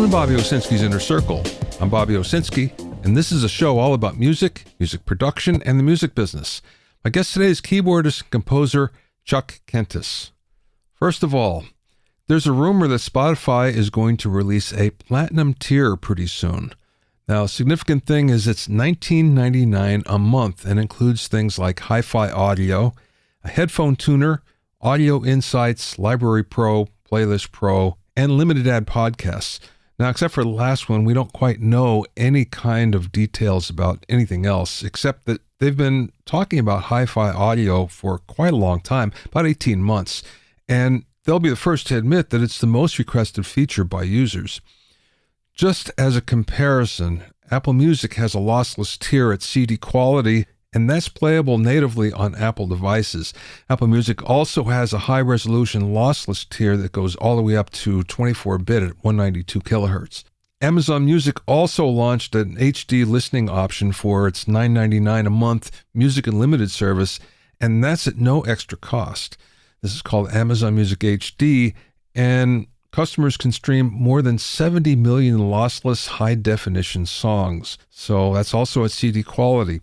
to Bobby Owsinski's Inner Circle. I'm Bobby Owsinski, and this is a show all about music, music production, and the music business. My guest today is keyboardist and composer Chuck Kentis. First of all, there's a rumor that Spotify is going to release a platinum tier pretty soon. Now, a significant thing is it's $19.99 a month and includes things like hi-fi audio, a headphone tuner, audio insights, Library Pro, Playlist Pro, and limited ad podcasts. Now, except for the last one, we don't quite know any kind of details about anything else, except that they've been talking about hi-fi audio for quite a long time, about 18 months, and they'll be the first to admit that it's the most requested feature by users. Just as a comparison, Apple Music has a lossless tier at CD quality, and that's playable natively on Apple devices. Apple Music also has a high-resolution lossless tier that goes all the way up to 24-bit at 192 kilohertz. Amazon Music also launched an HD listening option for its $9.99 a month Music Unlimited service, and that's at no extra cost. This is called Amazon Music HD, and customers can stream more than 70 million lossless high-definition songs. So that's also at CD quality.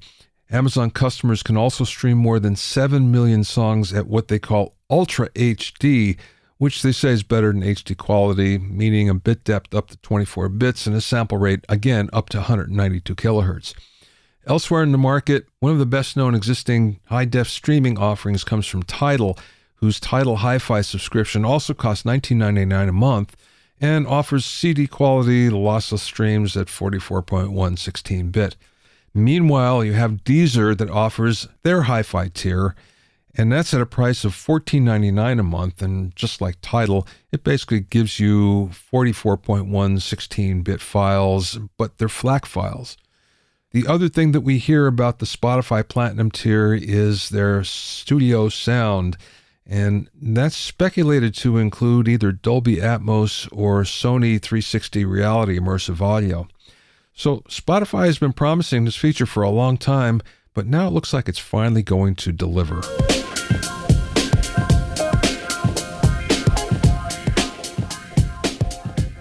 Amazon customers can also stream more than 7 million songs at what they call Ultra HD, which they say is better than HD quality, meaning a bit depth up to 24 bits and a sample rate, again, up to 192 kilohertz. Elsewhere in the market, one of the best-known existing high-def streaming offerings comes from Tidal, whose Tidal Hi-Fi subscription also costs $19.99 a month and offers CD quality lossless streams at 44.1 16-bit. Meanwhile, you have Deezer that offers their hi-fi tier, and that's at a price of $14.99 a month, and just like Tidal, it basically gives you 44.1 16-bit files, but they're FLAC files. The other thing that we hear about the Spotify Platinum tier is their studio sound, and that's speculated to include either Dolby Atmos or Sony 360 Reality immersive audio. So Spotify has been promising this feature for a long time, but now it looks like it's finally going to deliver.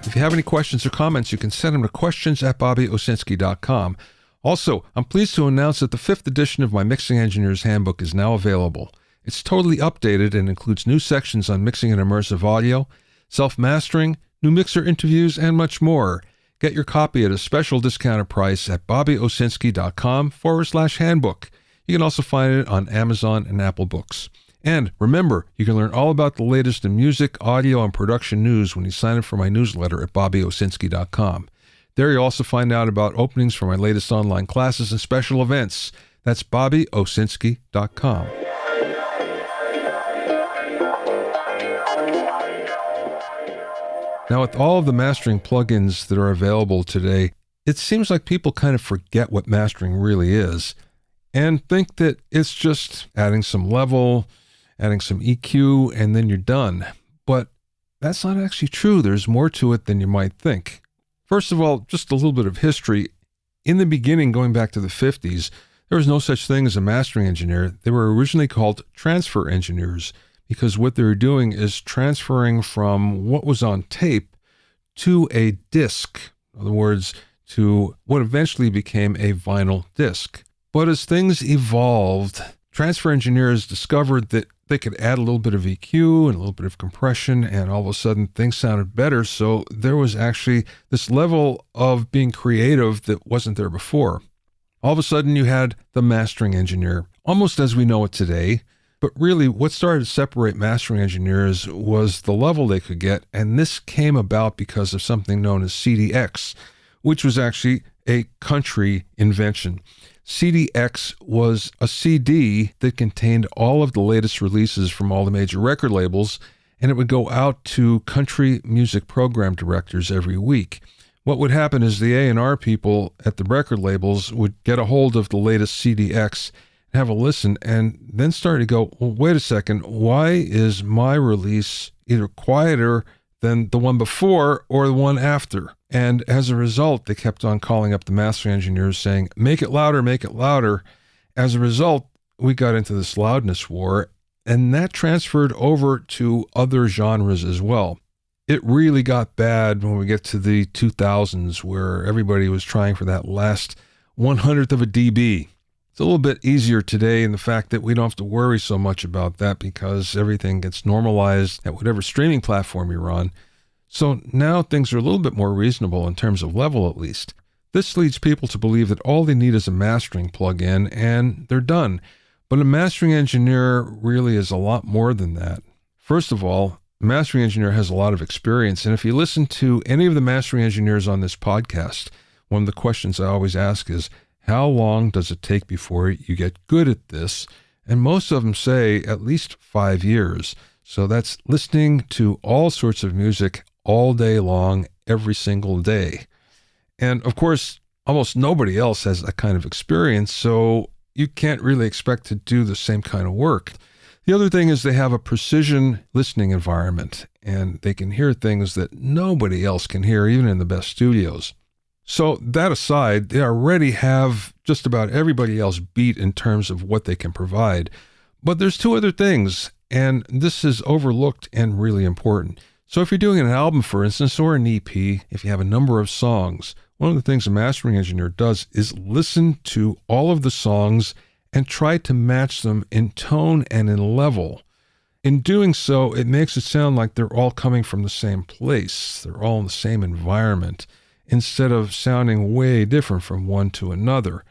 If you have any questions or comments, you can send them to questions@bobbyowsinski.com. Also, I'm pleased to announce that the 5th edition of my Mixing Engineer's Handbook is now available. It's totally updated and includes new sections on mixing and immersive audio, self-mastering, new mixer interviews, and much more. Get your copy at a special discounted price at bobbyowsinski.com/handbook. You can also find it on Amazon and Apple Books. And remember, you can learn all about the latest in music, audio, and production news when you sign up for my newsletter at bobbyowsinski.com. There you'll also find out about openings for my latest online classes and special events. That's bobbyowsinski.com. Now, with all of the mastering plugins that are available today, it seems like people kind of forget what mastering really is and think that it's just adding some level, adding some EQ, and then you're done. But that's not actually true. There's more to it than you might think. First of all, just a little bit of history. In the beginning, going back to the 50s, there was no such thing as a mastering engineer. They were originally called transfer engineers, because what they were doing is transferring from what was on tape to a disc. In other words, to what eventually became a vinyl disc. But as things evolved, transfer engineers discovered that they could add a little bit of EQ and a little bit of compression, and all of a sudden things sounded better. So there was actually this level of being creative that wasn't there before. All of a sudden you had the mastering engineer, almost as we know it today. But really, what started to separate mastering engineers was the level they could get, and this came about because of something known as CDX, which was actually a country invention. CDX was a CD that contained all of the latest releases from all the major record labels, and it would go out to country music program directors every week. What would happen is the A&R people at the record labels would get a hold of the latest CDX, have a listen, and then start to go, well, wait a second, why is my release either quieter than the one before or the one after? And as a result, they kept on calling up the mastering engineers saying, make it louder, make it louder. As a result, we got into this loudness war, and that transferred over to other genres as well. It really got bad when we get to the 2000s, where everybody was trying for that last 100th of a dB. It's a little bit easier today in the fact that we don't have to worry so much about that because everything gets normalized at whatever streaming platform you're on. So now things are a little bit more reasonable in terms of level, at least. This leads people to believe that all they need is a mastering plug-in and they're done. But a mastering engineer really is a lot more than that. First of all, a mastering engineer has a lot of experience. And if you listen to any of the mastering engineers on this podcast, one of the questions I always ask is, how long does it take before you get good at this? And most of them say at least 5 years. So that's listening to all sorts of music all day long, every single day. And of course, almost nobody else has that kind of experience, so you can't really expect to do the same kind of work. The other thing is they have a precision listening environment, and they can hear things that nobody else can hear, even in the best studios. So that aside, they already have just about everybody else beat in terms of what they can provide. But there's two other things, and this is overlooked and really important. So if you're doing an album, for instance, or an EP, if you have a number of songs, one of the things a mastering engineer does is listen to all of the songs and try to match them in tone and in level. In doing so, it makes it sound like they're all coming from the same place. They're all in the same environment, instead of sounding way different from one to another.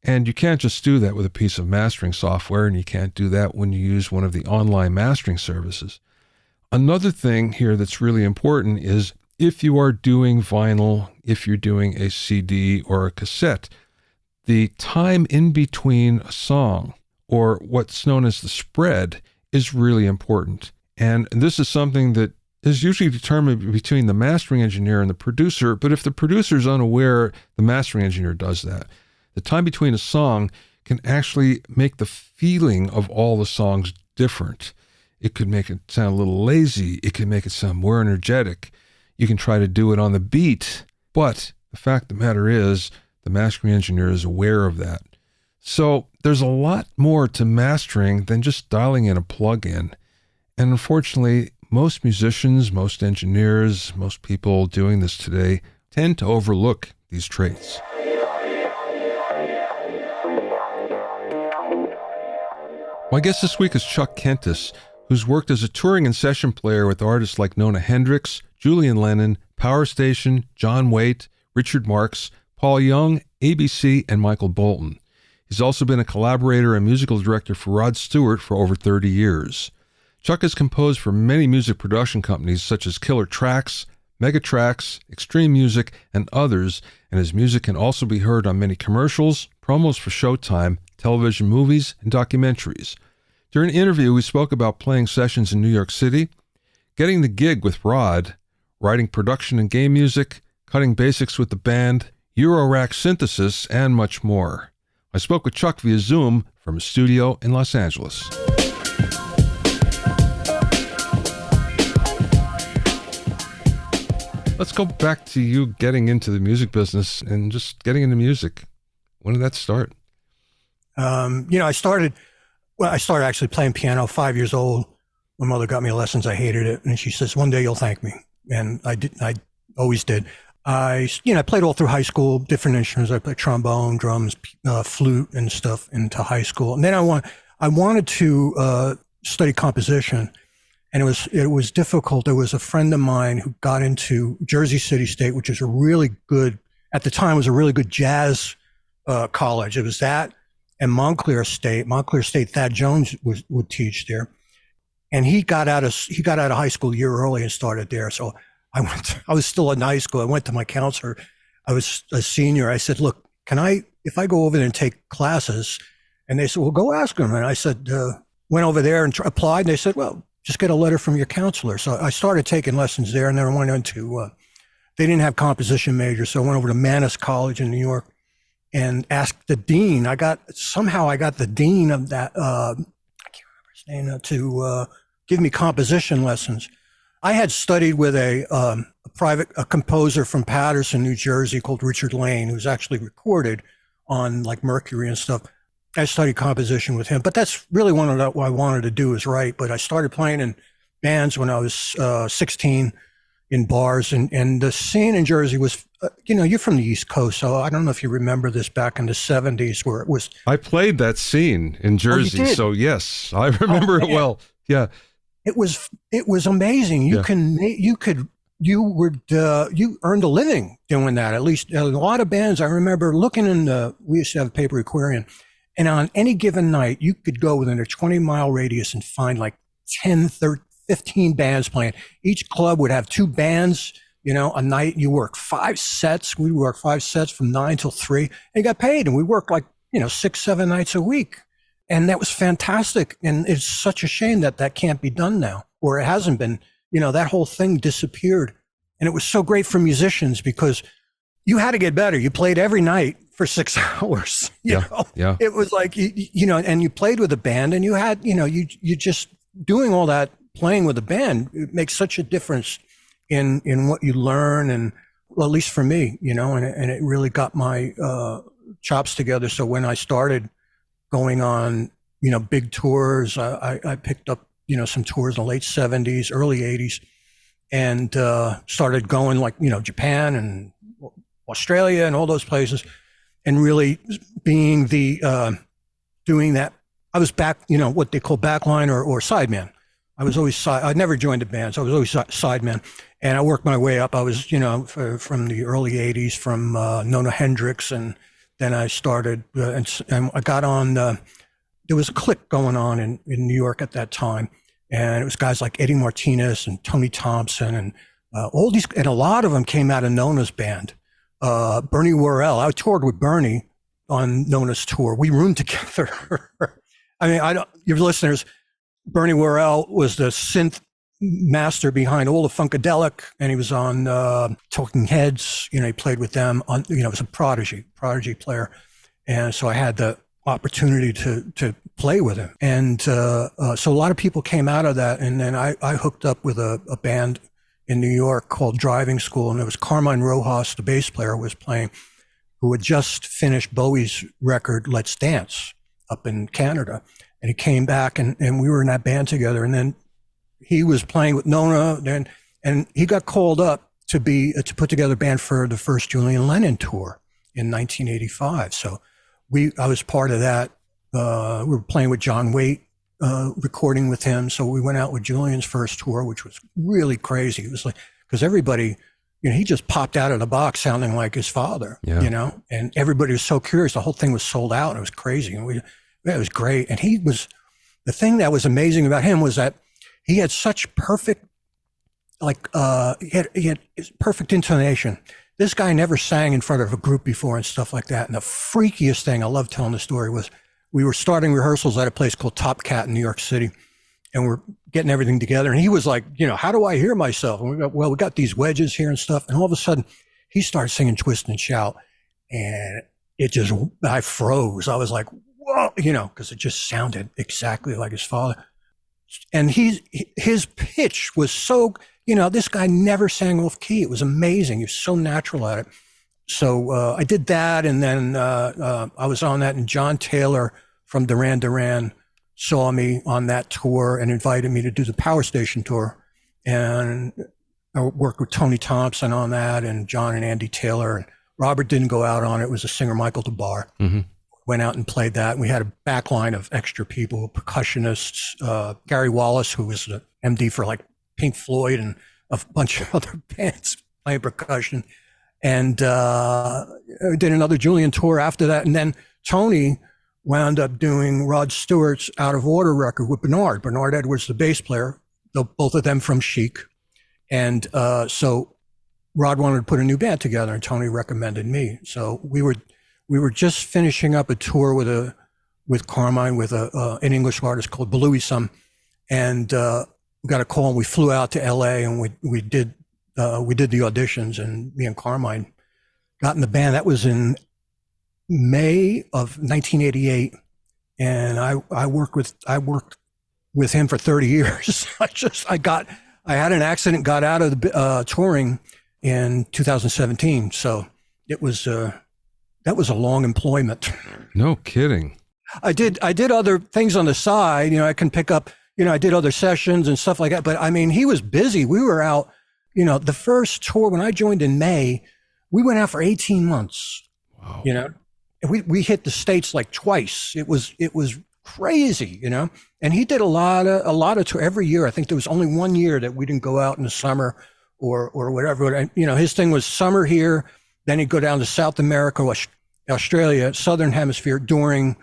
And you can't just do that with a piece of mastering software, and you can't do that when you use one of the online mastering services. Another thing here that's really important is if you are doing vinyl, if you're doing a CD or a cassette, the time in between a song, or what's known as the spread, is really important. And this is something that is usually determined between the mastering engineer and the producer, but if the producer is unaware, the mastering engineer does that. The time between a song can actually make the feeling of all the songs different. It could make it sound a little lazy. It could make it sound more energetic. You can try to do it on the beat, but the fact of the matter is the mastering engineer is aware of that. So there's a lot more to mastering than just dialing in a plug-in. And unfortunately, most musicians, most engineers, most people doing this today tend to overlook these traits. My guest this week is Chuck Kentis, who's worked as a touring and session player with artists like Nona Hendryx, Julian Lennon, Power Station, John Waite, Richard Marx, Paul Young, ABC, and Micheal Bolton. He's also been a collaborator and musical director for Rod Stewart for over 30 years. Chuck has composed for many music production companies such as Killer Trax, Mega Trax, Extreme Music, and others, and his music can also be heard on many commercials, promos for Showtime, television movies, and documentaries. During an interview, we spoke about playing sessions in New York City, getting the gig with Rod, writing production and game music, cutting basics with the band, Eurorack synthesis, and much more. I spoke with Chuck via Zoom from his studio in Los Angeles. Let's go back to you getting into the music business and just getting into music. When did that start? I started actually playing piano 5 years old. My mother got me lessons. I hated it. And she says, one day you'll thank me. And I did. I always did. I played all through high school, different instruments. I played trombone, drums, flute and stuff into high school. And then I wanted to study composition. And it was difficult. There was a friend of mine who got into Jersey City State, which is at the time was a really good jazz college. It was that and Montclair State. Montclair State, Thad Jones would teach there. And he got out of high school a year early and started there. So I was still in high school. I went to my counselor. I was a senior. I said, look, if I go over there and take classes? And they said, well, go ask him. And I said, went over there and applied. And they said, well, just get a letter from your counselor. So I started taking lessons there, and then I went into, they didn't have composition majors. So I went over to Mannes College in New York and asked the dean. I got the dean of that, I can't remember his name, to give me composition lessons. I had studied with a composer from Paterson, New Jersey called Richard Lane, who's actually recorded on like Mercury and stuff. I studied composition with him, but that's really what I wanted to do is write. But I started playing in bands when I was 16 in bars. And the scene in Jersey was, you're from the East Coast, so I don't know if you remember this back in the 70s where it was. I played that scene in Jersey, so yes, I remember it well. Yeah. It was amazing. You earned a living doing that. At least a lot of bands. I remember looking we used to have a paper aquarium, and on any given night, you could go within a 20-mile radius and find like 10, 13, 15 bands playing. Each club would have 2 bands, a night. You work 5 sets. We work 5 sets from 9 till 3 and you got paid. And we worked like, 6, 7 nights a week. And that was fantastic. And it's such a shame that can't be done now, or it hasn't been. That whole thing disappeared. And it was so great for musicians because you had to get better. You played every night for 6 hours. You know? Yeah. It was like, and you played with a band, and you had, you just doing all that, playing with a band, it makes such a difference in what you learn. And well, at least for me, and it really got my chops together. So when I started going on, big tours, I picked up, some tours in the late 70s, early 80s, and started going like, Japan and Australia and all those places, and really being doing that. I was back, what they call backline or sideman. I was always I never joined a band, so I was always sideman. And I worked my way up. I was, from the early 80s, from Nona Hendryx, and then I started, and I got on, there was a clique going on in New York at that time. And it was guys like Eddie Martinez and Tony Thompson and all these, and a lot of them came out of Nona's band. Bernie Worrell, I toured with Bernie on Nona's tour. We roomed together. I mean, your listeners, Bernie Worrell was the synth master behind all the Funkadelic, and he was on Talking Heads. He played with them on, he was a prodigy player. And so I had the opportunity to play with him. And so a lot of people came out of that. And then I hooked up with a band in New York called Driving School. And it was Carmine Rojas, the bass player, was playing, who had just finished Bowie's record, Let's Dance, up in Canada. And he came back and we were in that band together. And then he was playing with Nona, and he got called up to put together a band for the first Julian Lennon tour in 1985. So I was part of that. We were playing with John Waite, recording with him. So we went out with Julian's first tour, which was really crazy. It was like, because everybody, he just popped out of the box sounding like his father, and everybody was so curious. The whole thing was sold out, and it was crazy. And it was great. And the thing that was amazing about him was that he had such perfect, he had perfect intonation. This guy never sang in front of a group before and stuff like that. And the freakiest thing, I love telling the story, was we were starting rehearsals at a place called Top Cat in New York City, and we're getting everything together. And he was like, how do I hear myself? And we got these wedges here and stuff. And all of a sudden he started singing Twist and Shout, and I froze. I was like, whoa, because it just sounded exactly like his father. And his pitch was so, this guy never sang off key. It was amazing. He was so natural at it. So I did that, and then I was on that, and John Taylor from Duran Duran saw me on that tour and invited me to do the Power Station tour. And I worked with Tony Thompson on that, and John and Andy Taylor. And Robert didn't go out on it. It was a singer, Michael DeBar. Mm-hmm. Went out and played that. And we had a back line of extra people, percussionists, Gary Wallace, who was the MD for like Pink Floyd and a bunch of other bands playing percussion. And did another Julian tour after that. And then Tony wound up doing Rod Stewart's Out of Order record with Bernard. Bernard Edwards, the bass player, both of them from Chic. And so Rod wanted to put a new band together, and Tony recommended me. So we were just finishing up a tour with Carmine with an English artist called Belouisum, and we got a call, and we flew out to LA, and we did the auditions, and me and Carmine got in the band. That was in May of 1988, and I worked with him for 30 years. I had an accident, got out of the touring in 2017, so it was that was a long employment. No kidding. I did other things on the side. I can pick up. I did other sessions and stuff like that. But I mean, he was busy. We were out the first tour when I joined in May, we went out for 18 months. Wow. We hit the States like twice. It was crazy, and he did a lot of tour every year. I think there was only one year that we didn't go out in the summer or whatever. And, his thing was summer here, then he'd go down to South America, Australia, Southern Hemisphere during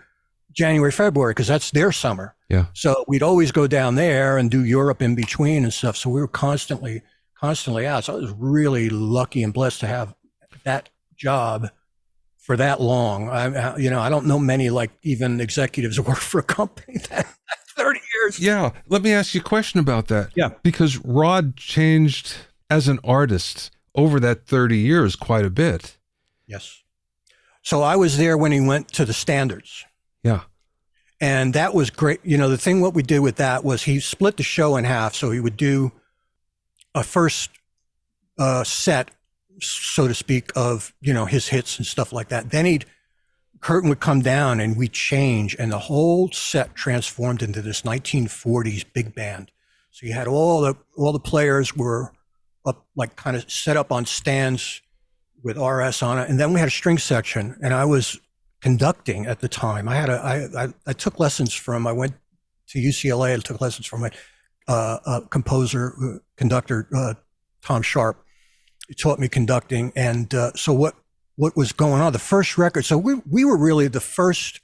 January, February, because that's their summer. Yeah. So we'd always go down there and do Europe in between and stuff. So we were constantly out. So I was really lucky and blessed to have that job for that long. I don't know many like even executives who work for a company that 30 years. Yeah. Let me ask you a question about that. Yeah. Because Rod changed as an artist over that 30 years quite a bit. Yes. So I was there when he went to the standards. Yeah. And that was great. The thing, what we did with that was he split the show in half. So he would do a first set, so to speak, of, his hits and stuff like that. Then curtain would come down and we'd change, and the whole set transformed into this 1940s big band. So you had all the players were up, like kind of set up on stands with RS on it. And then we had a string section, and I was conducting at the time. I took lessons I went to UCLA and took lessons from a conductor, Tom Sharp. He taught me conducting. And so what was going on, the first record, so we were really the first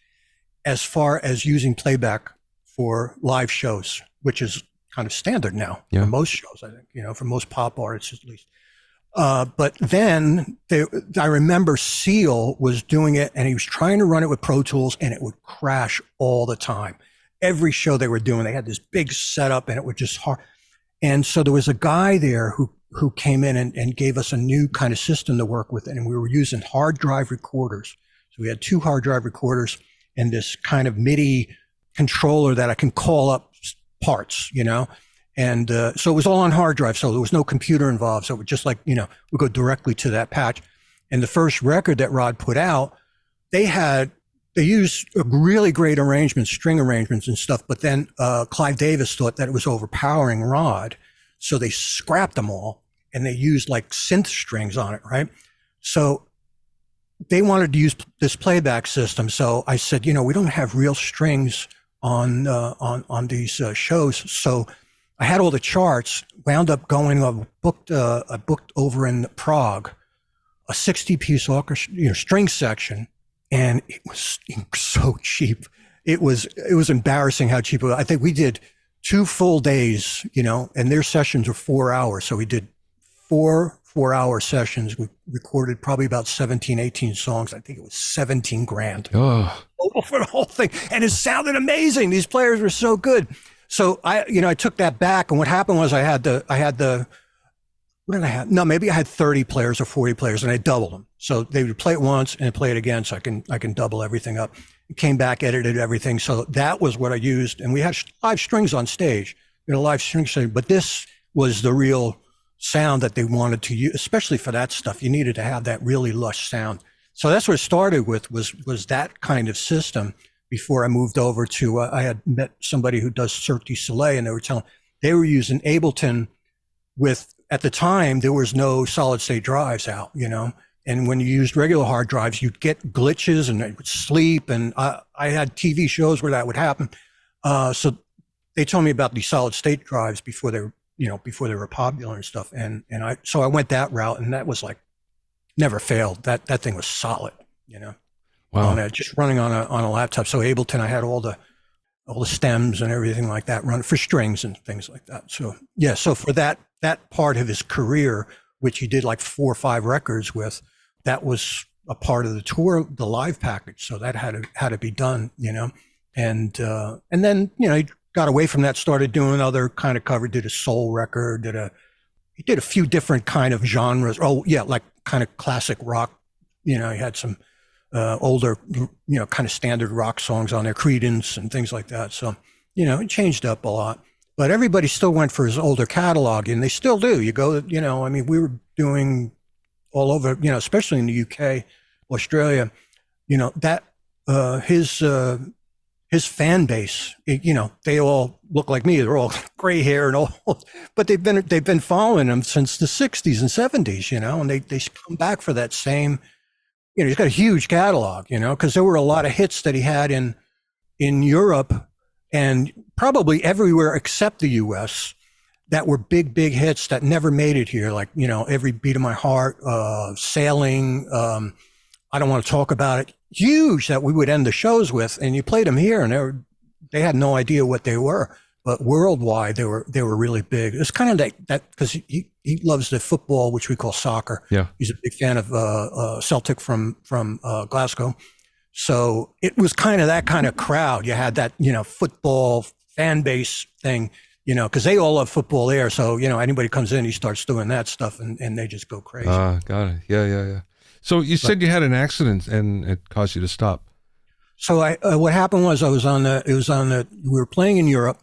as far as using playback for live shows, which is kind of standard now for most shows, I think, for most pop artists at least. But then I remember Seal was doing it, and he was trying to run it with Pro Tools, and it would crash all the time. Every show they were doing, they had this big setup, and it would just hard. And so there was a guy there who came in and gave us a new kind of system to work with, and we were using hard drive recorders. So we had 2 hard drive recorders and this kind of MIDI controller that I can call up parts, And so it was all on hard drive. So there was no computer involved. So it was just like, we go directly to that patch. And the first record that Rod put out, they used really great arrangements, string arrangements and stuff. But then Clive Davis thought that it was overpowering Rod. So they scrapped them all and they used like synth strings on it, right? So they wanted to use this playback system. So I said, we don't have real strings on these shows. So I had all the charts, wound up going, I booked over in Prague, a 60-piece orchestra, string section, and it was so cheap. It was embarrassing how cheap it was. I think we did 2 full days, and their sessions were 4 hours. So we did 4-hour sessions. We recorded probably about 17, 18 songs. I think it was 17 grand for the whole thing. And it sounded amazing. These players were so good. So I took that back, and what happened was I had what did I have? No, maybe I had 30 players or 40 players, and I doubled them. So they would play it once and play it again, so I can double everything up. Came back, edited everything. So that was what I used, and we had live strings on stage, live string section. But this was the real sound that they wanted to use, especially for that stuff. You needed to have that really lush sound. So that's what it started with was that kind of system. Before I moved over to, I had met somebody who does Cirque du Soleil, and they were using Ableton at the time, there was no solid state drives out, and when you used regular hard drives, you'd get glitches and it would sleep. And I had TV shows where that would happen. So they told me about these solid state drives before they were popular and stuff. And so I went that route, and that was like, never failed. That thing was solid, Wow. Just running on a laptop. So Ableton, I had all the stems and everything like that run for strings and things like that. So yeah, so for that part of his career, which he did like 4 or 5 records with, that was a part of the tour, the live package. So that had to be done, and then he got away from that, started doing other kind of cover, did a soul record, he did a few different kind of genres. Oh yeah, like kind of classic rock. He had some older, kind of standard rock songs on there, Creedence and things like that. So, it changed up a lot, but everybody still went for his older catalog, and they still do. You go, we were doing all over, especially in the UK, Australia, that his his fan base, they all look like me. They're all gray hair and all, but they've been following him since the 60s and 70s, and they come back for that same, he's got a huge catalog, because there were a lot of hits that he had in Europe and probably everywhere except the US that were big hits that never made it here. Like, Every Beat of My Heart, Sailing, I Don't Want to Talk About It. Huge that we would end the shows with, and you played them here and they had no idea what they were, but worldwide they were really big. It's kind of that because he loves the football, which we call soccer. Yeah. He's a big fan of Celtic from Glasgow. So it was kind of that kind of crowd. You had that, football fan base thing, because they all love football there. So, anybody comes in, he starts doing that stuff and they just go crazy. Got it. Yeah. So you said you had an accident and it caused you to stop. So what happened was we were playing in Europe.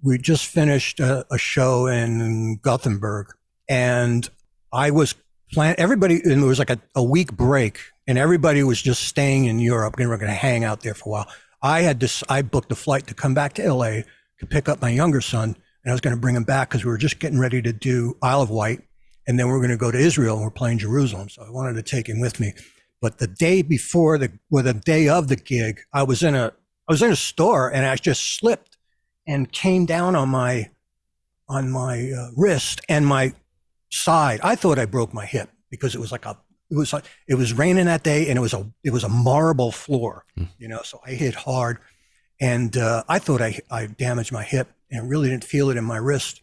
We just finished a show in Gothenburg, and I was everybody, and there was like a week break, and everybody was just staying in Europe and we're going to hang out there for a while. I booked a flight to come back to LA to pick up my younger son, and I was going to bring him back because we were just getting ready to do Isle of Wight. And then we're going to go to Israel and we're playing Jerusalem. So I wanted to take him with me. But the day before the day of the gig, I was in a store and I just slipped and came down on my wrist and my side. I thought I broke my hip because it was raining that day and it was a marble floor, so I hit hard and I thought I damaged my hip and really didn't feel it in my wrist.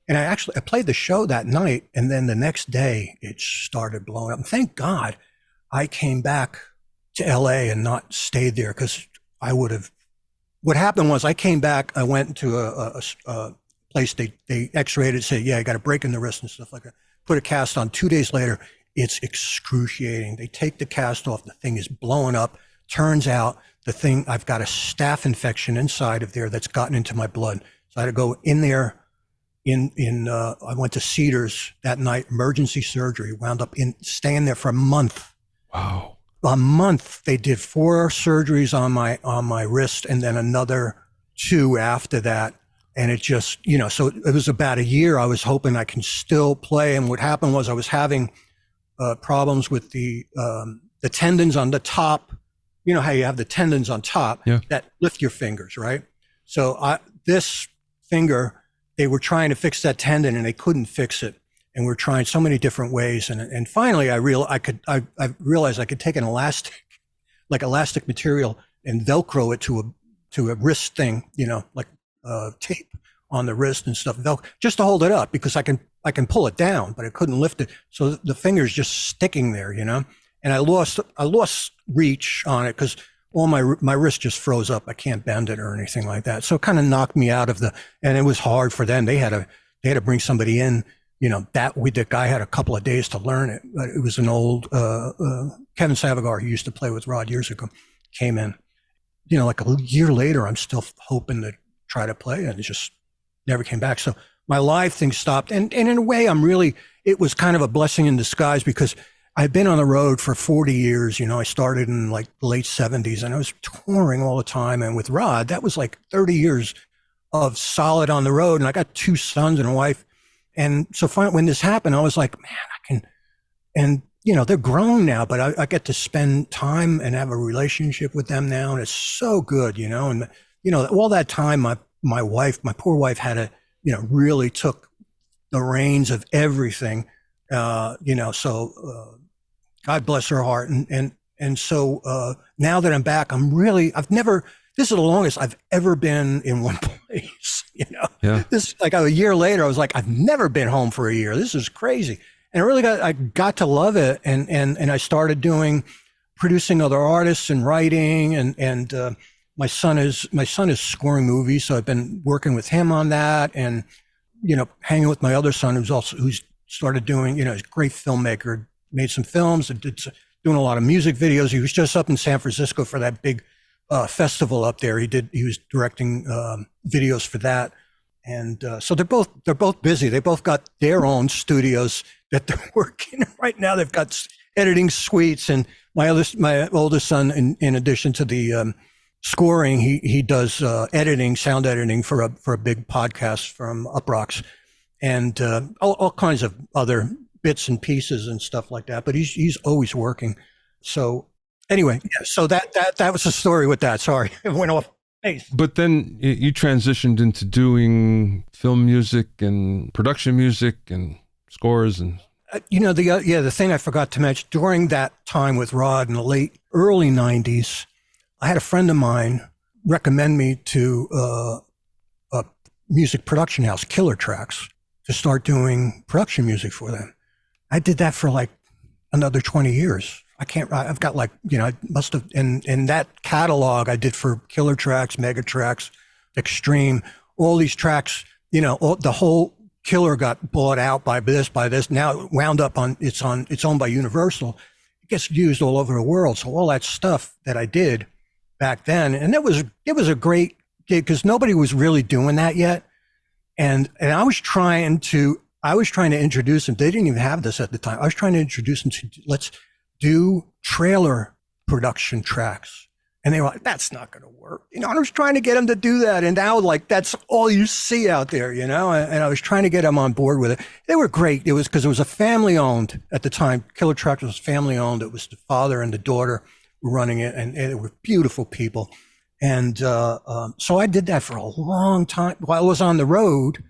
And I played the show that night, and then the next day it started blowing up. And thank God I came back to LA and not stayed there, because I would have. What happened was I came back. I went to a place. They X-rayed it, said, "Yeah, I got a break in the wrist and stuff like that." Put a cast on. 2 days later, it's excruciating. They take the cast off. The thing is blowing up. Turns out I've got a staph infection inside of there that's gotten into my blood. So I had to go in there. I went to Cedars that night, emergency surgery, wound up staying there for a month. Wow. A month. They did 4 surgeries on my wrist and then another 2 after that. And it just, so it was about a year. I was hoping I can still play. And what happened was I was having problems with the tendons on the top. You know how you have the tendons on top that lift your fingers, right? So this finger, they were trying to fix that tendon and they couldn't fix it. And we're trying so many different ways. And finally I realized I could take an elastic material and Velcro it to a wrist thing, like tape on the wrist and stuff, just to hold it up, because I can pull it down, but I couldn't lift it. So the finger's just sticking there, and I lost reach on it because all my wrist just froze up. I can't bend it or anything like that. So it kind of knocked me out of and it was hard for them. They had to bring somebody in, the guy had a couple of days to learn it. But it was an old, Kevin Savagar, who used to play with Rod years ago, came in, like a year later, I'm still hoping to try to play, and it just never came back. So my live thing stopped. And in a way, it was kind of a blessing in disguise, because I've been on the road for 40 years. I started in like the late 70s and I was touring all the time. And with Rod, that was like 30 years of solid on the road. And I got 2 sons and a wife. And so finally, when this happened, I was like, man, I can, and they're grown now, but I get to spend time and have a relationship with them now. And it's so good, and, all that time, my poor wife had to, really took the reins of everything, so, God bless her heart. And so now that I'm back, this is the longest I've ever been in one place, Yeah. This, like a year later, I was like, I've never been home for a year. This is crazy. And I got to love it. And I started producing other artists and writing, and my son is scoring movies. So I've been working with him on that, and, hanging with my other son who's started doing, he's a great filmmaker, made some films, and doing a lot of music videos. He was just up in San Francisco for that big festival up there. He was directing videos for that. And so they're both busy. They both got their own studios that they're working right now. They've got editing suites, and my oldest son, in addition to the scoring. He does editing, sound editing for a big podcast from Uprocks, and all kinds of other bits and pieces and stuff like that. But he's always working. So anyway, yeah, so that was the story with that. Sorry, it went off base. But then you transitioned into doing film music and production music and scores and. The thing I forgot to mention, during that time with Rod in the early 90s, I had a friend of mine recommend me to a music production house, Killer Trax, to start doing production music for them. I did that for like another 20 years. I've got like, I must have, in that catalog I did for Killer Trax, Mega Trax, Extreme, all these tracks, the whole Killer got bought out by this. Now it wound up it's owned by Universal. It gets used all over the world. So all that stuff that I did back then, and it was a great gig because nobody was really doing that yet. And I was trying to introduce them. They didn't even have this at the time. I was trying to introduce them to, let's do trailer production tracks. And they were like, that's not going to work. I was trying to get them to do that. And now, like, that's all you see out there, and I was trying to get them on board with it. They were great. It was because it was a family owned at the time. Killer Trax was family owned. It was the father and the daughter were running it, and they were beautiful people. And so I did that for a long time. While I was on the road,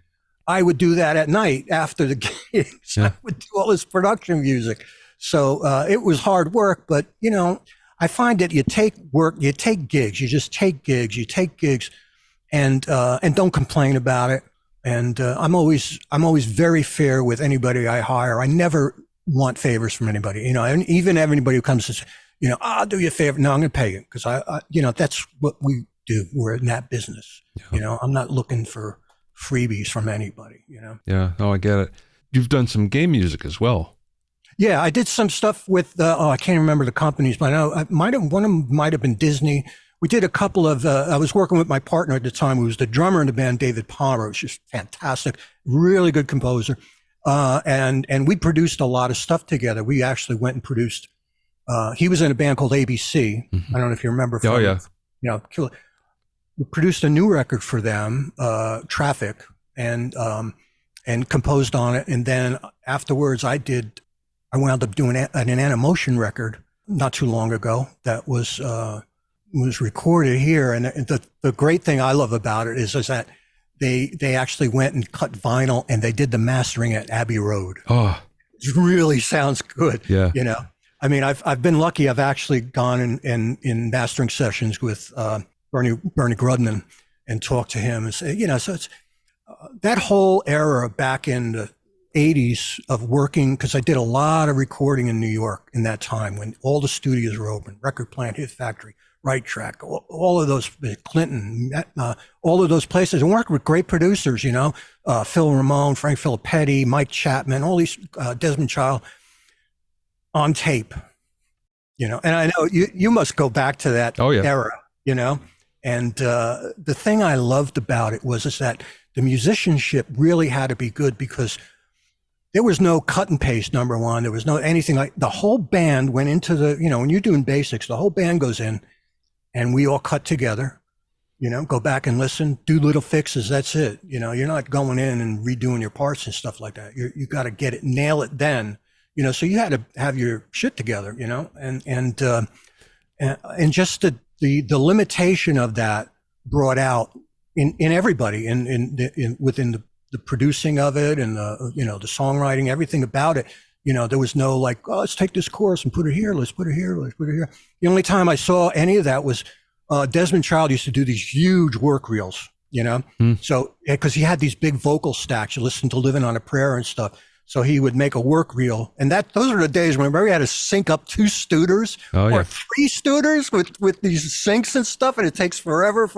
I would do that at night after the gigs. Yeah. I would do all this production music. So it was hard work, but, I find that you take gigs, you just take gigs and don't complain about it. And I'm always very fair with anybody I hire. I never want favors from anybody, and even everybody who comes and says, I'll do you a favor. No, I'm going to pay you because I that's what we do. We're in that business. Yeah. I'm not looking for freebies from anybody, Yeah. No, I get it. You've done some game music as well. Yeah, I did some stuff with, I can't remember the companies, but I know one of them might have been Disney. We did a couple of, I was working with my partner at the time, who was the drummer in the band, David Palmer. It was just fantastic, really good composer. And we produced a lot of stuff together. We actually went and produced, he was in a band called ABC. Mm-hmm. I don't know if you remember. Oh, yeah. We produced a new record for them, Traffic, and composed on it. And then afterwards I wound up doing an Animotion record not too long ago that was recorded here. And the great thing I love about it is that they actually went and cut vinyl and they did the mastering at Abbey Road. Oh, it really sounds good. Yeah. I mean, I've been lucky. I've actually gone in mastering sessions with Bernie Grudman and talked to him and say, so it's that whole era back in the 80s of working, because I did a lot of recording in New York in that time when all the studios were open, Record Plant, Hit Factory, Right Track, all of those, Clinton, all of those places, and worked with great producers, Phil Ramone, Frank Filippetti, Mike Chapman, all these, Desmond Child, on tape, and I know you must go back to that era, and the thing I loved about it is that the musicianship really had to be good because there was no cut and paste, number one. There was no anything like the whole band went into when you're doing basics, the whole band goes in and we all cut together, go back and listen, do little fixes. That's it. You're not going in and redoing your parts and stuff like that. You got to get it, nail it then, so you had to have your shit together, and just the limitation of that brought out in everybody within the producing of it and the songwriting, everything about it. There was no like, oh, let's take this chorus and put it here. Let's put it here. Let's put it here. The only time I saw any of that was Desmond Child used to do these huge work reels, So because he had these big vocal stacks, you listen to Living on a Prayer and stuff. So he would make a work reel, and those are the days when we had to sync up 2 Studers or 3 Studers with these syncs and stuff, and it takes forever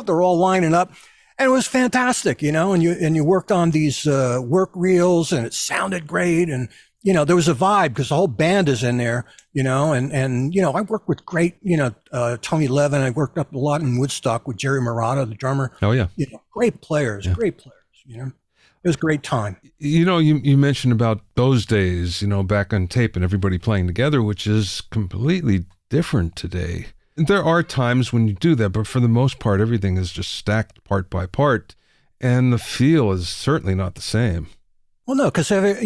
they're all lining up. And it was fantastic, and you worked on these work reels and it sounded great. And, there was a vibe because the whole band is in there, and I worked with great, Tony Levin. I worked up a lot in Woodstock with Jerry Murata, the drummer. Oh, yeah. Great players. It was a great time. You mentioned about those days, back on tape and everybody playing together, which is completely different today. There are times when you do that, but for the most part, everything is just stacked part by part, and the feel is certainly not the same. Well, no, because if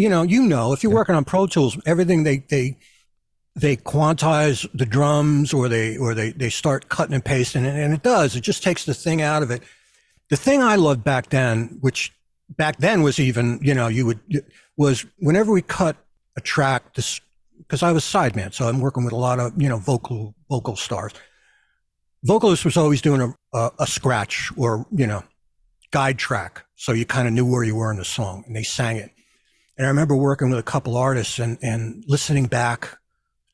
you're working on Pro Tools, everything they quantize the drums, or they start cutting and pasting, and it does. It just takes the thing out of it. The thing I loved back then, which back then was even, was whenever we cut a track, because I was sideman, so I'm working with a lot of, vocal stars. Vocalist was always doing a scratch or, guide track. So you kind of knew where you were in the song, and they sang it. And I remember working with a couple artists and listening back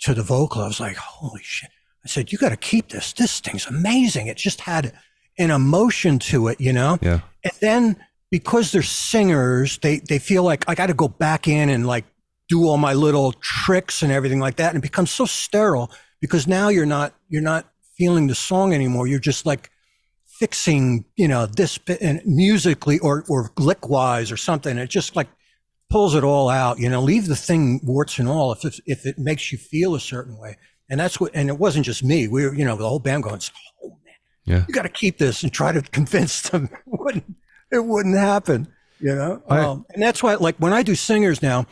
to the vocal. I was like, holy shit. I said, you got to keep this. This thing's amazing. It just had an emotion to it, Yeah. And then because they're singers, they feel like I got to go back in and like do all my little tricks and everything like that. And it becomes so sterile because now you're not feeling the song anymore. You're just like fixing, this bit and musically or lick wise or something. It just like pulls it all out, leave the thing warts and all if it makes you feel a certain way. And and it wasn't just me. We were, the whole band going, oh man, yeah, you got to keep this, and try to convince them it wouldn't happen, and that's why, like when I do singers now,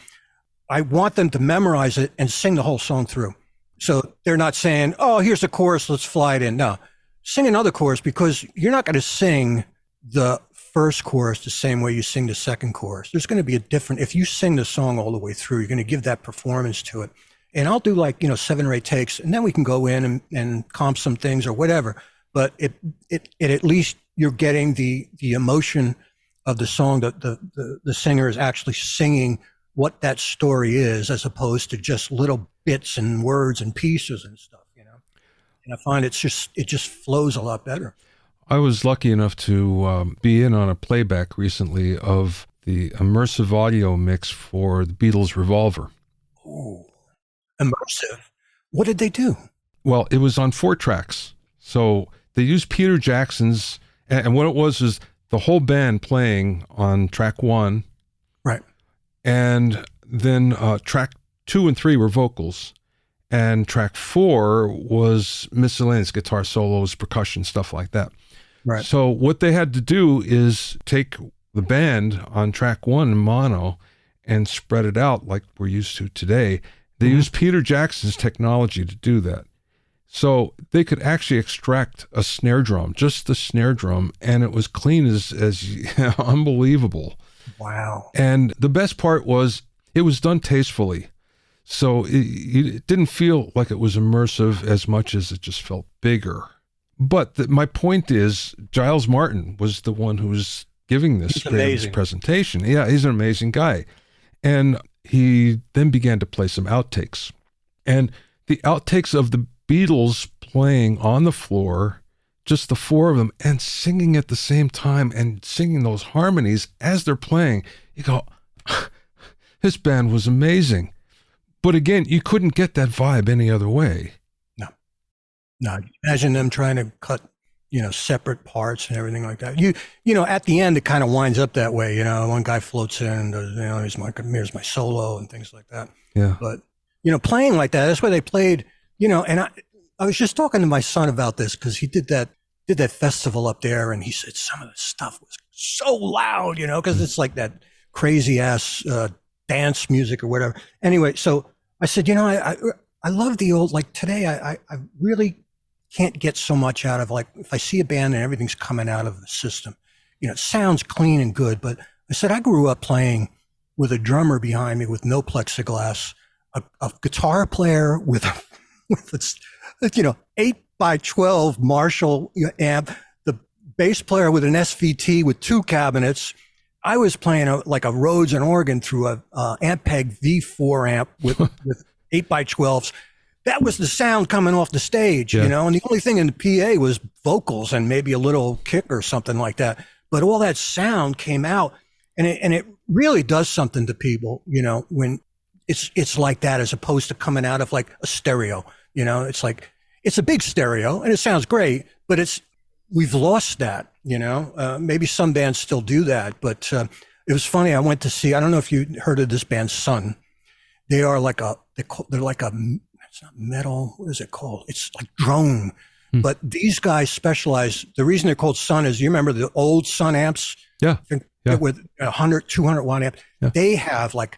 I want them to memorize it and sing the whole song through. So they're not saying, oh, here's the chorus, let's fly it in. No, sing another chorus, because you're not going to sing the first chorus the same way you sing the second chorus. There's going to be if you sing the song all the way through, you're going to give that performance to it. And I'll do 7 or 8 takes, and then we can go in and comp some things or whatever. But it at least you're getting the emotion of the song, that the singer is actually singing what that story is, as opposed to just little bits and words and pieces and stuff, And I find it just flows a lot better. I was lucky enough to be in on a playback recently of the immersive audio mix for the Beatles' Revolver. Oh, immersive. What did they do? Well, it was on 4 tracks. So they used Peter Jackson's, and what it was is the whole band playing on track 1. Right. And then track 2 and 3 were vocals. And track 4 was miscellaneous guitar solos, percussion, stuff like that. Right. So what they had to do is take the band on track 1 in mono and spread it out like we're used to today. They used Peter Jackson's technology to do that. So they could actually extract a snare drum, just the snare drum, and it was clean as unbelievable. Wow. And the best part was it was done tastefully. So it didn't feel like it was immersive as much as it just felt bigger. But my point is, Giles Martin was the one who was giving this presentation. Yeah, he's an amazing guy. And he then began to play some outtakes. And the outtakes of the Beatles playing on the floor, just the 4 of them, and singing at the same time and singing those harmonies as they're playing, you go, this band was amazing. But again, you couldn't get that vibe any other way. No, imagine them trying to cut, separate parts and everything like that. At the end, it kind of winds up that way. One guy floats in and does, here's my solo and things like that. Yeah. But, playing like that, that's why they played, and I was just talking to my son about this, because he did that festival up there, and he said some of the stuff was so loud, because it's like that crazy ass dance music or whatever. Anyway, so I said, I love the old, like today, I really can't get so much out of, like, if I see a band and everything's coming out of the system, it sounds clean and good. But I said, I grew up playing with a drummer behind me with no plexiglass, a guitar player with a 8x12 Marshall amp, the bass player with an SVT with 2 cabinets. I was playing a Rhodes and organ through a Ampeg V4 amp with 8x12s. That was the sound coming off the stage, and the only thing in the PA was vocals and maybe a little kick or something like that. But all that sound came out, and it really does something to people, when it's like that, as opposed to coming out of like a stereo. It's like, it's a big stereo and it sounds great, but we've lost that. Maybe some bands still do that, but it was funny. I went to see, I don't know if you heard of this band, Sun. They are they're like a, it's not metal. What is it called? It's like drone. But these guys specialize. The reason they're called Sun is, you remember the old Sun amps? Yeah. With 100, 200 watt amp. Yeah. They have like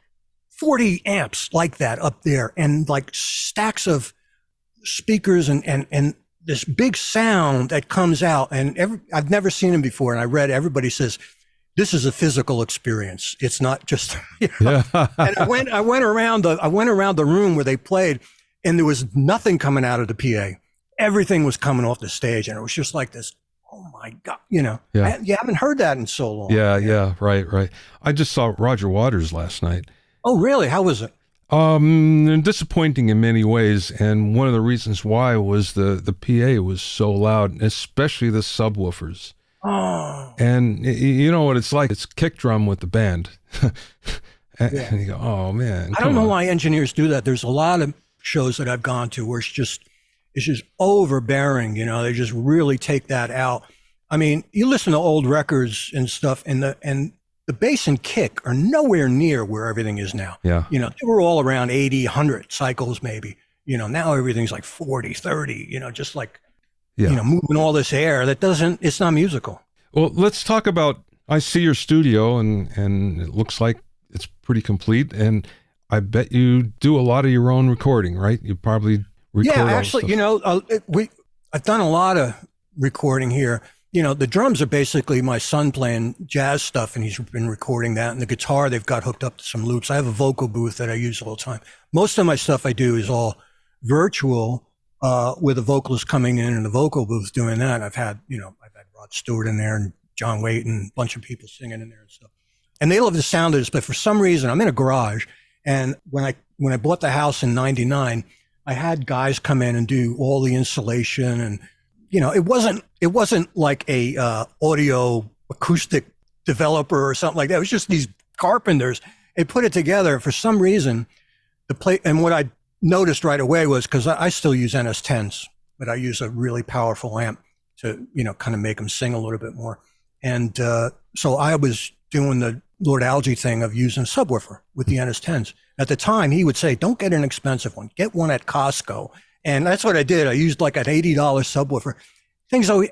40 amps like that up there, and like stacks of speakers and this big sound that comes out. And I've never seen them before. And I read, everybody says, this is a physical experience. It's not just, Yeah. And I went around the room where they played, and there was nothing coming out of the PA. Everything was coming off the stage, and it was just like this. Oh my God! Yeah. You haven't heard that in so long. Yeah. Right. I just saw Roger Waters last night. Oh, really? How was it? Disappointing in many ways, and one of the reasons why was the PA was so loud, especially the subwoofers. Oh. And you know what it's like? It's kick drum with the band. And you go, oh man. I don't know why engineers do that. There's a lot of shows that I've gone to where it's just overbearing. They just really take that out. I mean, you listen to old records and stuff, and the bass and kick are nowhere near where everything is now. Yeah. They were all around 80, 100 cycles maybe. Now everything's like 40, 30, just like, moving all this air it's not musical. Well, let's talk about, I see your studio and it looks like it's pretty complete, and I bet you do a lot of your own recording, right? You probably record. Yeah, actually, I've done a lot of recording here. The drums are basically my son playing jazz stuff, and he's been recording that. And the guitar, they've got hooked up to some loops. I have a vocal booth that I use all the time. Most of my stuff I do is all virtual, with a vocalist coming in the vocal booth doing that. I've had Rod Stewart in there and John Waite and a bunch of people singing in there and stuff. And they love the sound of this, but for some reason, I'm in a garage. And when I bought the house in '99, I had guys come in and do all the insulation, and it wasn't like a audio acoustic developer or something like that. It was just these carpenters. They put it together. For some reason, and what I noticed right away was, because I still use NS10s, but I use a really powerful amp to kind of make them sing a little bit more. And so I was doing the Lord Alge thing of using a subwoofer with the NS10s. At the time, he would say, don't get an expensive one. Get one at Costco. And that's what I did. I used like an $80 subwoofer.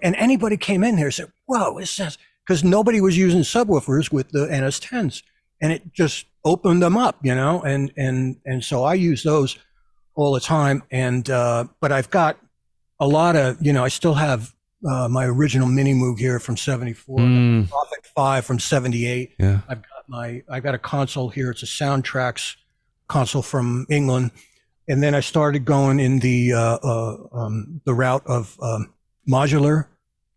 And anybody came in here and said, whoa, what's this? Because nobody was using subwoofers with the NS10s. And it just opened them up, and so I use those all the time. And but I've got a lot of, I still have my original Mini Moog here from '74, Prophet 5 from '78. Yeah. I've got a console here. It's a Trax console from England. And then I started going in the route of modular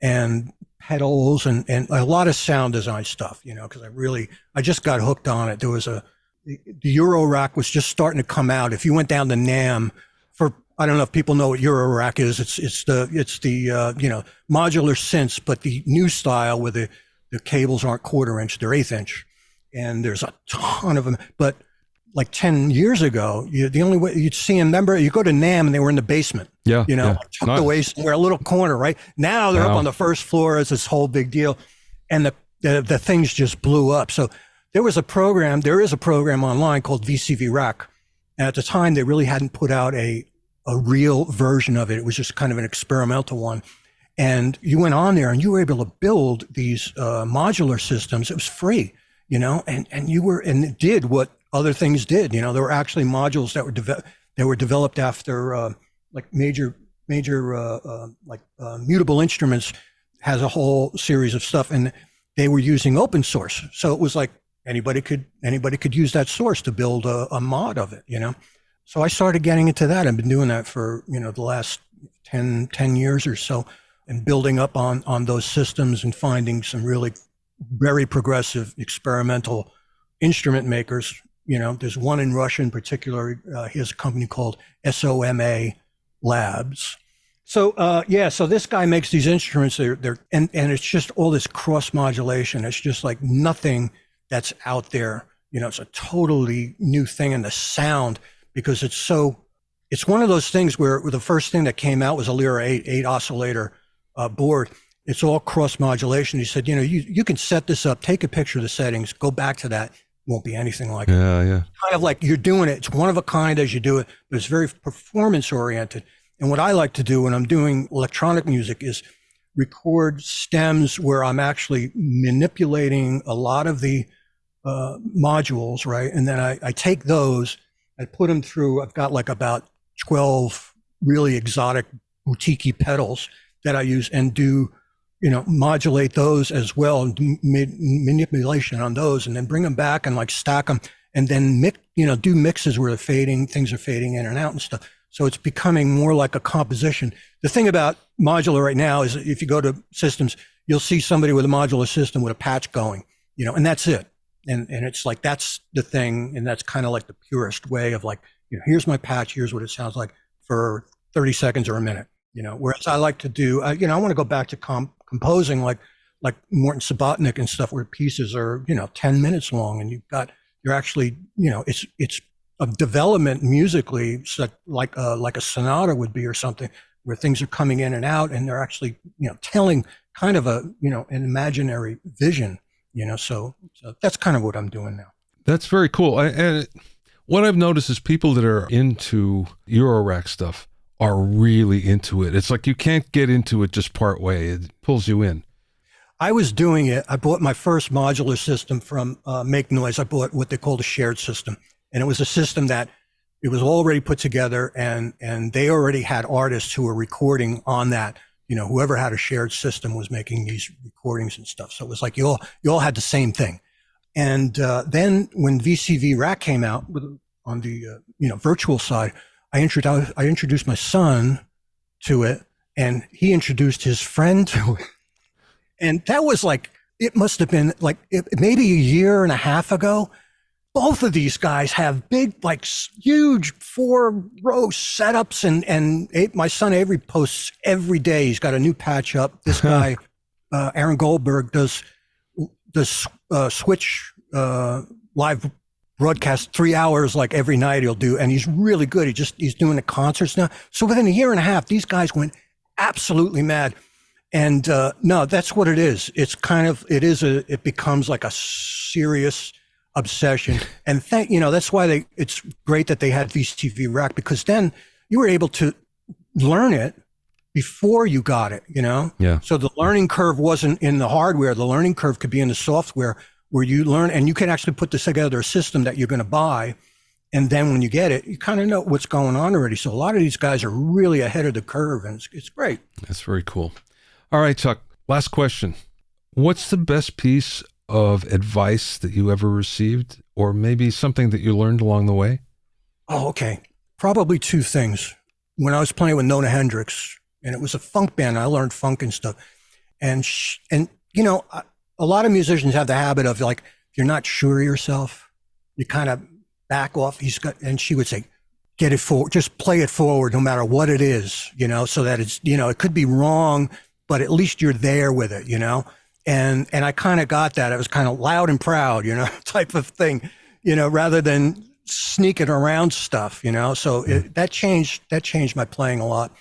and pedals and a lot of sound design stuff, because I just got hooked on it. There was the Eurorack was just starting to come out. If you went down to NAMM I don't know if people know what Eurorack is. It's the modular synths, but the new style where the cables aren't 1/4 inch, they're 1/8 inch. And there's a ton of them. But like 10 years ago, the only way you'd see them, remember, you go to NAMM and they were in the basement. Yeah. Tucked away somewhere, a little corner, right? Now they're up on the first floor. It's this whole big deal. And the things just blew up. So there is a program online called VCV Rack. And at the time, they really hadn't put out a real version of it. It was just kind of an experimental one. And you went on there and you were able to build these modular systems. It was free, and it did what other things did. There were actually modules that were developed after like major Mutable Instruments has a whole series of stuff, and they were using open source. So it was like anybody could use that source to build a mod of it, So I started getting into that. I've been doing that for, the last 10 years or so, and building up on those systems and finding some really very progressive experimental instrument makers. There's one in Russia in particular. He has a company called SOMA Labs. So, so this guy makes these instruments. And it's just all this cross modulation. It's just like nothing that's out there. It's a totally new thing in the sound, because it's one of those things where the first thing that came out was a Lyra 8 oscillator board. It's all cross modulation. He said, you can set this up, take a picture of the settings, go back to that. Won't be anything like it. Yeah. Kind of like you're doing it. It's one of a kind as you do it, but it's very performance oriented. And what I like to do when I'm doing electronic music is record stems where I'm actually manipulating a lot of the modules, right? And then I take those, I put them through, I've got like about 12 really exotic boutique pedals that I use and do, modulate those as well and do manipulation on those and then bring them back and like stack them and then do mixes where things are fading in and out and stuff. So it's becoming more like a composition. The thing about modular right now is if you go to systems, you'll see somebody with a modular system with a patch going, and that's it. And it's like, that's the thing. And that's kind of like the purest way of like, here's my patch, here's what it sounds like for 30 seconds or a minute, whereas I like to do, I want to go back to composing like Morton Subotnick and stuff where pieces are, 10 minutes long and you're actually, it's a development musically like a sonata would be or something where things are coming in and out and they're actually, telling kind of an imaginary vision, so that's kind of what I'm doing now. That's very cool. And what I've noticed is people that are into Eurorack stuff are really into it. It's like you can't get into it just part way. It pulls you in. I was doing it. I bought my first modular system from Make Noise. I bought what they called a shared system. And it was a system that it was already put together and they already had artists who were recording on that. Whoever had a shared system was making these recordings and stuff. So it was like you all had the same thing. And then when VCV Rack came out on the virtual side, I introduced my son to it, and he introduced his friend to it. And that was like, it must have been like maybe a year and a half ago. Both of these guys have big, like huge 4-row setups and my son Avery posts every day. He's got a new patch up. This guy, Aaron Goldberg does Switch live broadcast 3 hours like every night he'll do. And he's really good. He's doing the concerts now. So within a year and a half, these guys went absolutely mad. And no, that's what it is. It's kind of, it becomes like a serious obsession. And that's why it's great that they had VCV Rack, because then you were able to learn it before you got it, Yeah. So the learning curve wasn't in the hardware. The learning curve could be in the software where you learn, and you can actually put this together a system that you're going to buy. And then when you get it, you kind of know what's going on already. So a lot of these guys are really ahead of the curve, and it's great. That's very cool. All right, Chuck, last question. What's the best piece of advice that you ever received, or maybe something that you learned along the way? Oh, okay. Probably two things. When I was playing with Nona Hendryx, and it was a funk band, I learned funk and stuff. And a lot of musicians have the habit of like, if you're not sure of yourself, you kind of back off. And she would say, get it forward, just play it forward no matter what it is, so that it's, it could be wrong, but at least you're there with it, And I kind of got that. It was kind of loud and proud, type of thing, rather than sneaking around stuff, So that changed my playing a lot.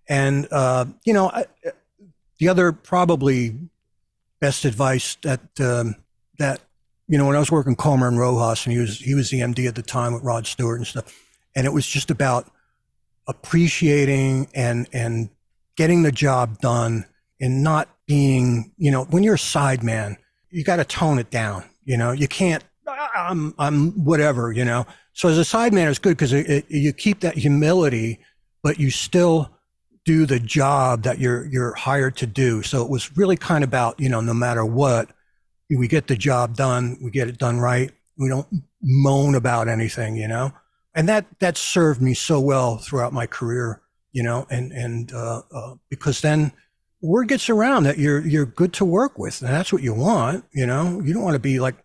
And the other probably best advice that when I was working Comer and Rojas, and he was the MD at the time with Rod Stewart and stuff, and it was just about appreciating and getting the job done. And not being, when you're a side man, you got to tone it down. You can't, I'm whatever, So as a side man, it's good because you keep that humility, but you still do the job that you're hired to do. So it was really kind of about, no matter what, we get the job done, we get it done right. We don't moan about anything, and that served me so well throughout my career, because then word gets around that you're good to work with, and that's what you want. You don't want to be like,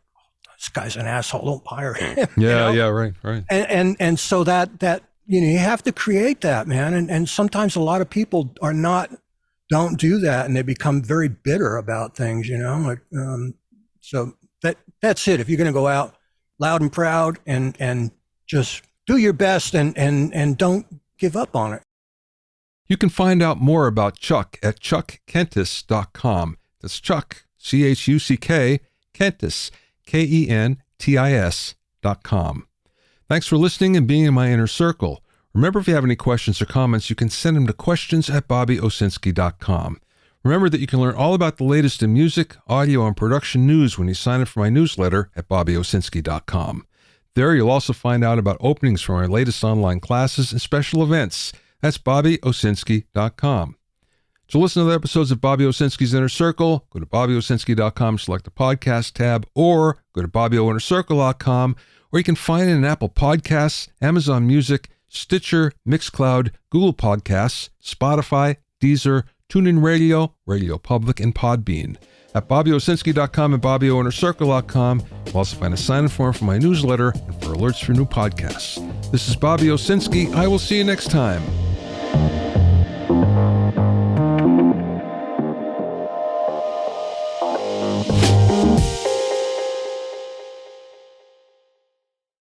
this guy's an asshole, don't hire him. Yeah, yeah, right. And so that you have to create that, man. And sometimes a lot of people don't do that, and they become very bitter about things. So that's it. If you're going to go out loud and proud and just do your best and don't give up on it. You can find out more about Chuck at chuckkentis.com. That's Chuck, C-H-U-C-K, Kentis, Kentis.com. Thanks for listening and being in my inner circle. Remember, if you have any questions or comments, you can send them to questions@bobbyowsinski.com. Remember that you can learn all about the latest in music, audio, and production news when you sign up for my newsletter at bobbyowsinski.com. There, you'll also find out about openings for my latest online classes and special events. That's bobbyowsinski.com. To listen to the episodes of Bobby Owsinski's Inner Circle, go to bobbyowsinski.com, select the podcast tab, or go to bobbyoinnercircle.com, or you can find it in Apple Podcasts, Amazon Music, Stitcher, Mixcloud, Google Podcasts, Spotify, Deezer, TuneIn Radio, Radio Public, and Podbean. At bobbyowsinski.com and bobbyoinnercircle.com, you'll also find a sign-in form for my newsletter and for alerts for new podcasts. This is Bobby Owsinski. I will see you next time.